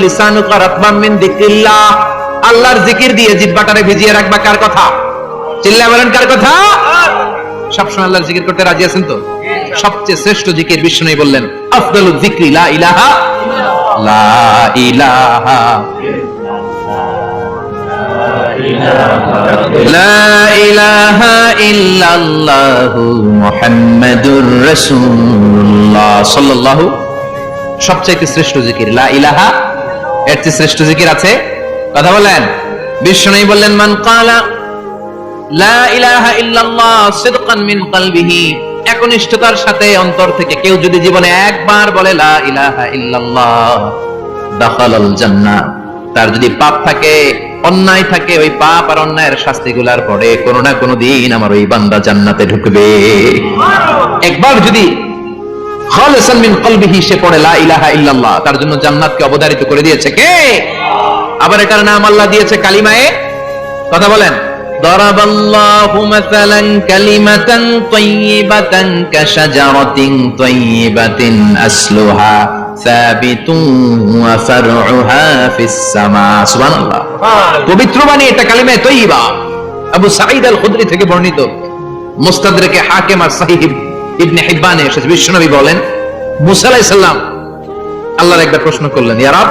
লিসানুকা রাতবাম মিন যিকরিল্লাহ, আল্লাহর জিকির দিয়ে জিহ্বাটারে ভিজিয়ে রাখবা। কার কথা? চিল্লায়ে বলেন কার কথা? সবসময় আল্লাহর জিকির করতে রাজি আছেন তো? সবচেয়ে শ্রেষ্ঠ জিকির বিষ্ণু বললেন আফদালুয যিকরি লা ইলাহা লা ইলাহা ইল্লাল্লাহু মুহাম্মাদুর রাসূলুল্লাহ সাল্লাল্লাহু। সবচেয়ে শ্রেষ্ঠ জিকির লা ইলাহা, এর চেয়ে শ্রেষ্ঠ জিকির আছে? কথা বলেন। বিষ্ণু বললেন মান ক্বালা লা ইলাহা ইল্লাল্লাহ সিদকান মিন কলবিহি, একনিষ্ঠতার সাথে অন্তর থেকে কেউ যদি জীবনে একবার বলে লা ইলাহা ইল্লাল্লাহ, দাখালাল জান্নাহ, তার যদি পাপ থাকে, অন্যায় থাকে, ওই পাপ আর অন্যায়ের শাস্তিগুলার পরে কোনো না কোনো দিন আমার ওই বান্দা জান্নাতে ঢুকবে। একবার যদি খালিসান মিন কলবিহি সে পড়ে লা ইলাহা ইল্লাল্লাহ, তার জন্য জান্নাতকে অবধারিত করে দিয়েছে কে? আবার এটার নাম আল্লাহ দিয়েছে কালিমায়ে। কথা বলেন। দরাবাল্লাহু মাসালান কালিমাতান তাইয়িবাতান কাশাজারাতিন তাইয়িবাতিন আসলুহা সাবিতুন ওয়া ফারউহা ফিস সামা। সুবহানাল্লাহ। পবিত্র বাণী এটা কালিমায়ে তাইয়িবা। আবু সাঈদ আল খুদরি থেকে বর্ণিত, মুস্তাদরাকে হাকিম আর সহিহ ইবনে হিব্বানে এসেছে, বিশ্বনবী বলেন মুসা আলাইহিস সালাম আল্লাহর একবার প্রশ্ন করলেন, ইয়া রাব